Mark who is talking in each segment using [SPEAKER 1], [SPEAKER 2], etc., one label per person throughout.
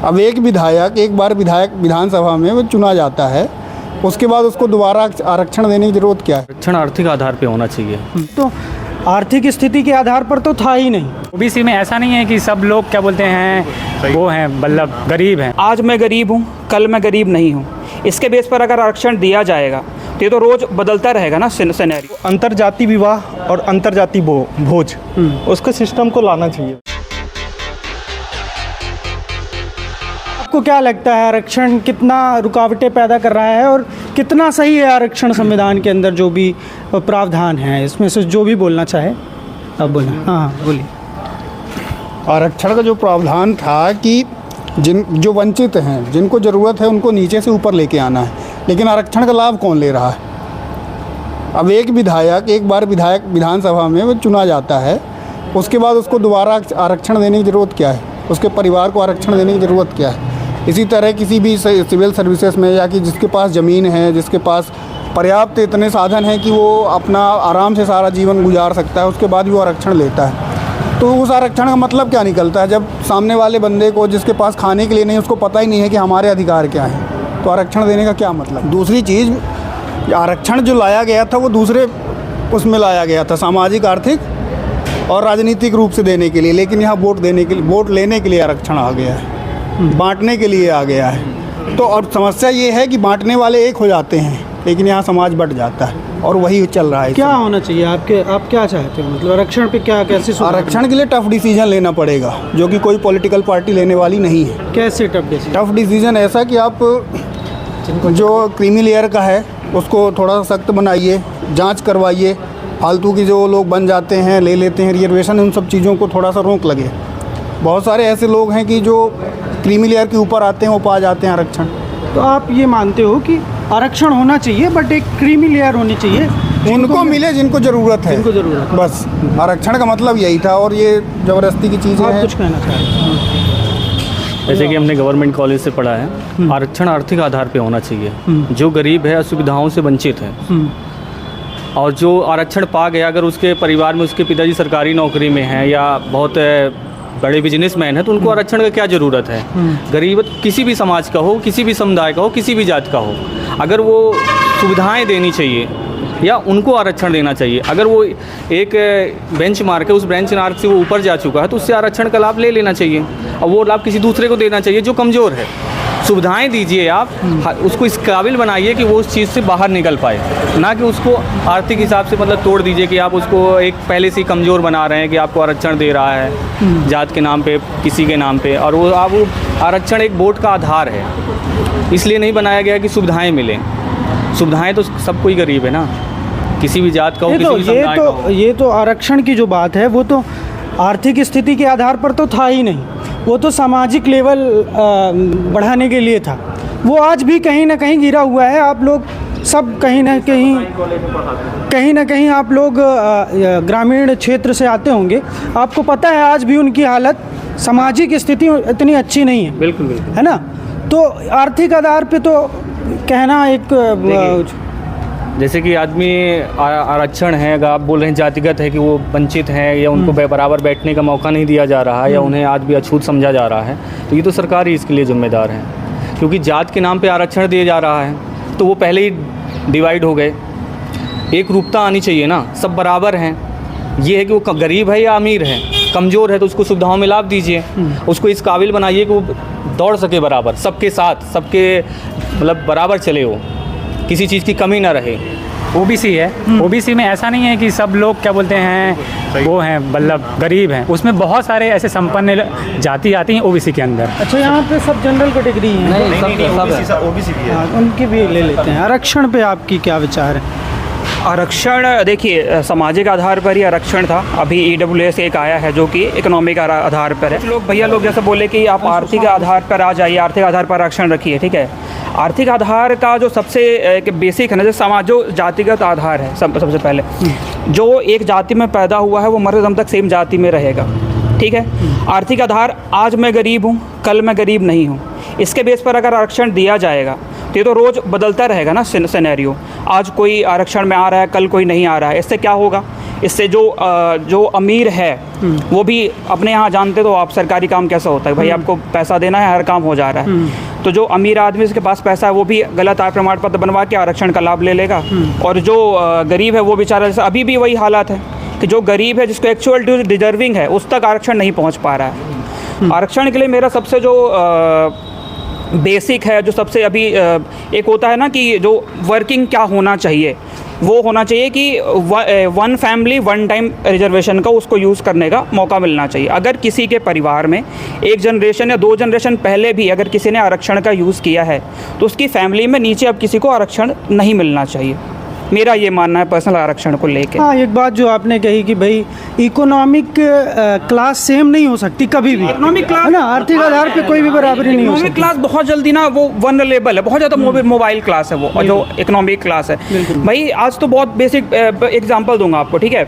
[SPEAKER 1] अब एक विधायक एक बार विधायक विधानसभा में वो चुना जाता है, उसके बाद उसको दोबारा आरक्षण देने की जरूरत क्या है?
[SPEAKER 2] आरक्षण आर्थिक आधार पे होना चाहिए।
[SPEAKER 3] तो आर्थिक स्थिति के आधार पर तो था ही नहीं।
[SPEAKER 4] ओबीसी में ऐसा नहीं है कि सब लोग क्या बोलते हैं वो हैं मतलब गरीब हैं।
[SPEAKER 5] आज मैं गरीब हूँ, कल मैं गरीब नहीं हूँ। इसके बेस पर अगर आरक्षण दिया जाएगा तो ये तो रोज़ बदलता रहेगा ना सिनेरियो।
[SPEAKER 6] अंतरजातीय विवाह और अंतरजातीय भोज उसके सिस्टम को लाना चाहिए।
[SPEAKER 3] आपको क्या लगता है आरक्षण कितना रुकावटें पैदा कर रहा है और कितना सही है आरक्षण संविधान के अंदर जो भी प्रावधान है, इसमें से जो भी बोलना चाहे अब बोलें। हाँ बोलिए।
[SPEAKER 1] आरक्षण का जो प्रावधान था कि जो वंचित हैं, जिनको ज़रूरत है उनको नीचे से ऊपर लेके आना है, लेकिन आरक्षण का लाभ कौन ले रहा है? अब एक विधायक एक बार विधायक विधानसभा में वो चुना जाता है, उसके बाद उसको दोबारा आरक्षण देने की ज़रूरत क्या है? उसके परिवार को आरक्षण देने की ज़रूरत क्या है? इसी तरह किसी भी सिविल सर्विसेज में या कि जिसके पास ज़मीन है, जिसके पास पर्याप्त इतने साधन हैं कि वो अपना आराम से सारा जीवन गुजार सकता है, उसके बाद भी वो आरक्षण लेता है, तो उस आरक्षण का मतलब क्या निकलता है? जब सामने वाले बंदे को जिसके पास खाने के लिए नहीं, उसको पता ही नहीं है कि हमारे अधिकार क्या हैं, तो आरक्षण देने का क्या मतलब? दूसरी चीज़, आरक्षण जो लाया गया था वो दूसरे उसमें लाया गया था, सामाजिक आर्थिक और राजनीतिक रूप से देने के लिए, लेकिन यहाँ वोट लेने के लिए आरक्षण आ गया है, बांटने के लिए आ गया है। तो और समस्या ये है कि बांटने वाले एक हो जाते हैं, लेकिन यहाँ समाज बट जाता है और वही चल रहा है।
[SPEAKER 3] क्या होना चाहिए आप क्या चाहते हो? मतलब आरक्षण पे कैसे
[SPEAKER 1] आरक्षण के लिए टफ डिसीजन लेना पड़ेगा, जो कि कोई पॉलिटिकल पार्टी लेने वाली नहीं है।
[SPEAKER 3] कैसे टफ
[SPEAKER 1] डिसीजन ऐसा कि आप जो क्रीमी लेयर का है उसको थोड़ा सा सख्त बनाइए, जांच करवाइए, फालतू की जो लोग बन जाते हैं, ले लेते हैं रिजर्वेशन, उन सब चीज़ों को थोड़ा सा रोक लगे। बहुत सारे ऐसे लोग हैं कि जो क्रीमी लेयर के ऊपर आते हैं वो पा जाते हैं आरक्षण।
[SPEAKER 3] तो आप ये मानते हो कि आरक्षण होना चाहिए बट एक क्रीमी लेयर होनी चाहिए,
[SPEAKER 1] उनको मिले जिनको ज़रूरत है, बस आरक्षण का मतलब यही था। और ये ज़बरदस्ती की चीज़ें हैं।
[SPEAKER 3] कुछ कहना चाह रहे हैं?
[SPEAKER 2] जैसे कि हमने गवर्नमेंट कॉलेज से पढ़ा है, आरक्षण आर्थिक आधार पे होना चाहिए। जो गरीब है, असुविधाओं से वंचित है, और जो आरक्षण पा गया, अगर उसके परिवार में उसके पिताजी सरकारी नौकरी में हैं या बहुत बड़े बिजनेसमैन हैं, तो उनको आरक्षण का क्या ज़रूरत है? गरीब किसी भी समाज का हो, किसी भी समुदाय का हो, किसी भी जात का हो, अगर वो सुविधाएं देनी चाहिए या उनको आरक्षण देना चाहिए। अगर वो एक बेंच मार्क है, उस बेंच मार्क से वो ऊपर जा चुका है, तो उससे आरक्षण का लाभ ले लेना चाहिए, और वो लाभ किसी दूसरे को देना चाहिए जो कमज़ोर है। सुविधाएं दीजिए आप, उसको इस काबिल बनाइए कि वो उस चीज़ से बाहर निकल पाए, ना कि उसको आर्थिक हिसाब से मतलब तोड़ दीजिए कि आप उसको एक पहले से ही कमज़ोर बना रहे हैं कि आपको आरक्षण दे रहा है जात के नाम पे, किसी के नाम पे। और वो आरक्षण एक वोट का आधार है, इसलिए नहीं बनाया गया कि सुविधाएँ मिलें। सुविधाएँ तो सबको ही गरीब है ना, किसी भी जात का हो, किसी भी समुदाय का हो।
[SPEAKER 3] ये तो आरक्षण की जो बात है वो तो आर्थिक स्थिति के आधार पर तो था ही नहीं, वो तो सामाजिक लेवल बढ़ाने के लिए था। वो आज भी कहीं ना कहीं गिरा हुआ है। आप लोग सब कहीं ना कहीं आप लोग ग्रामीण क्षेत्र से आते होंगे, आपको पता है आज भी उनकी हालत, सामाजिक स्थिति इतनी अच्छी नहीं है।
[SPEAKER 2] बिल्कुल
[SPEAKER 3] है ना? तो आर्थिक आधार पे तो कहना एक
[SPEAKER 2] जैसे कि आदमी आरक्षण है, अगर आप बोल रहे हैं जातिगत है कि वो वंचित हैं या उनको बराबर बैठने का मौका नहीं दिया जा रहा है या उन्हें आज भी अछूत समझा जा रहा है, तो ये तो सरकार ही इसके लिए जिम्मेदार है। क्योंकि जात के नाम पे आरक्षण दिया जा रहा है, तो वो पहले ही डिवाइड हो गए। एक रूपता आनी चाहिए ना, सब बराबर हैं। ये है कि वो गरीब है या अमीर है, कमज़ोर है, तो उसको सुविधाओं में लाभ दीजिए, उसको इस काबिल बनाइए कि वो दौड़ सके बराबर, सबके साथ, सबके मतलब बराबर चले, वो किसी चीज़ की कमी ना रहे।
[SPEAKER 4] ओबीसी है, ओबीसी में ऐसा नहीं है कि सब लोग क्या बोलते हैं वो हैं मतलब गरीब हैं। उसमें बहुत सारे ऐसे संपन्न जाति आती हैं ओबीसी के अंदर।
[SPEAKER 3] अच्छा, यहाँ पे सब जनरल कैटेगरी हैं?
[SPEAKER 6] नहीं, ओबीसी भी है।
[SPEAKER 3] उनकी भी ले लेते हैं। आरक्षण पे आपकी क्या विचार है?
[SPEAKER 5] आरक्षण देखिए, सामाजिक आधार पर ही आरक्षण था। अभी EWS एक आया है जो कि इकोनॉमिक आधार पर है। भैया लोग जैसे बोले कि आप आर्थिक आधार पर आ जाइए, आर्थिक आधार पर आरक्षण रखिए, ठीक है। आर्थिक आधार का जो सबसे एक बेसिक है ना, जैसे जो जातिगत आधार है, सबसे पहले जो एक जाति में पैदा हुआ है वो मरते दम तक सेम जाति में रहेगा, ठीक है। आर्थिक आधार, आज मैं गरीब हूँ, कल मैं गरीब नहीं हूँ, इसके बेस पर अगर आरक्षण दिया जाएगा तो ये तो रोज़ बदलता रहेगा ना सिनेरियो। आज कोई आरक्षण में आ रहा है, कल कोई नहीं आ रहा है। इससे क्या होगा? इससे जो अमीर है वो भी अपने यहाँ जानते तो आप सरकारी काम कैसा होता है भाई, आपको पैसा देना है, हर काम हो जा रहा है। तो जो अमीर आदमी जिसके पास पैसा है वो भी गलत आय प्रमाण पत्र बनवा के आरक्षण का लाभ ले लेगा, और जो गरीब है वो बेचारा, जैसे अभी भी वही हालात है कि जो गरीब है जिसको एक्चुअल डिजर्विंग है उस तक आरक्षण नहीं पहुँच पा रहा है। आरक्षण के लिए मेरा सबसे जो बेसिक है, जो सबसे अभी एक होता है ना कि जो वर्किंग क्या होना चाहिए, वो होना चाहिए कि one family one time reservation का उसको यूज़ करने का मौका मिलना चाहिए। अगर किसी के परिवार में एक जनरेशन या 2 जनरेशन पहले भी अगर किसी ने आरक्षण का यूज़ किया है तो उसकी फैमिली में नीचे अब किसी को आरक्षण नहीं मिलना चाहिए। मेरा ये मानना है पर्सनल आरक्षण को लेके।
[SPEAKER 3] हाँ, एक बात जो आपने कही कि भाई इकोनॉमिक क्लास सेम नहीं हो सकती कभी भी,
[SPEAKER 5] इकोनॉमिक क्लास
[SPEAKER 3] है ना, आर्थिक आधार पे कोई भी बराबरी नहीं हो सकती।
[SPEAKER 5] इकोनॉमिक क्लास बहुत जल्दी ना वो वनरेबल है, बहुत ज़्यादा मोबाइल क्लास है वो, और जो इकोनॉमिक क्लास है भाई, आज तो बहुत बेसिक एग्जांपल दूंगा आपको, ठीक है।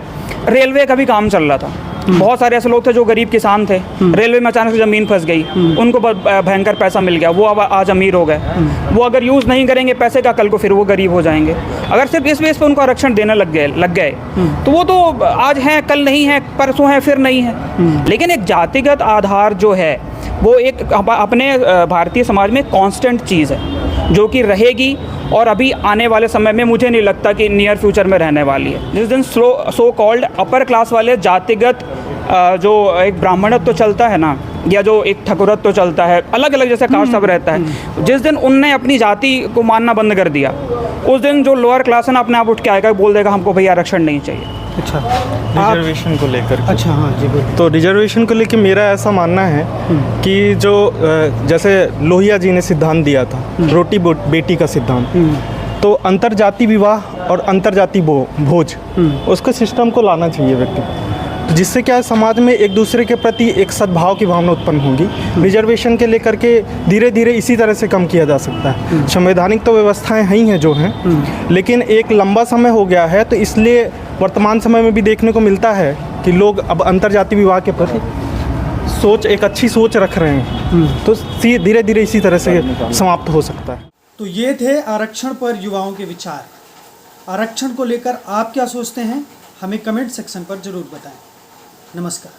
[SPEAKER 5] रेलवे का भी काम चल रहा था, बहुत सारे ऐसे लोग थे जो गरीब किसान थे, रेलवे में अचानक से ज़मीन फंस गई, उनको भयंकर पैसा मिल गया, वो अब आज अमीर हो गए। वो अगर यूज़ नहीं करेंगे पैसे का, कल को फिर वो गरीब हो जाएंगे। अगर सिर्फ इस बेस पे उनको आरक्षण देने लग गए तो वो तो आज हैं, कल नहीं है, परसों है, फिर नहीं है। लेकिन एक जातिगत आधार जो है वो एक अपने भारतीय समाज में कांस्टेंट चीज़ है जो कि रहेगी, और अभी आने वाले समय में मुझे नहीं लगता कि नियर फ्यूचर में रहने वाली है। जिस दिन सो कॉल्ड अपर क्लास वाले जातिगत जो एक ब्राह्मणत्व तो चलता है ना, या जो एक ठकुरत्व तो चलता है, अलग अलग जैसे कास्ट सब रहता है, जिस दिन उनने अपनी जाति को मानना बंद कर दिया उस दिन जो लोअर क्लास है ना अपने आप उठ के आएगा, बोल देगा हमको भैया आरक्षण नहीं चाहिए।
[SPEAKER 3] अच्छा,
[SPEAKER 6] रिजर्वेशन को लेकर।
[SPEAKER 3] अच्छा, हाँ जी बोलिए।
[SPEAKER 6] तो रिजर्वेशन को लेकर मेरा ऐसा मानना है कि जो जैसे लोहिया जी ने सिद्धांत दिया था, रोटी बेटी का सिद्धांत, तो अंतरजाति विवाह और अंतरजाति भोज, उसके सिस्टम को लाना चाहिए व्यक्ति, तो जिससे क्या है समाज में एक दूसरे के प्रति एक सद्भाव की भावना उत्पन्न होगी। रिजर्वेशन के लेकर के धीरे धीरे इसी तरह से कम किया जा सकता है। संवैधानिक तो व्यवस्थाएं ही हैं जो हैं, लेकिन एक लंबा समय हो गया है, तो इसलिए वर्तमान समय में भी देखने को मिलता है कि लोग अब अंतरजातीय विवाह के प्रति एक अच्छी सोच रख रहे हैं, तो धीरे धीरे इसी तरह से समाप्त हो सकता है।
[SPEAKER 3] तो ये थे आरक्षण पर युवाओं के विचार। आरक्षण को लेकर आप क्या सोचते हैं, हमें कमेंट सेक्शन पर ज़रूर बताएं। नमस्कार।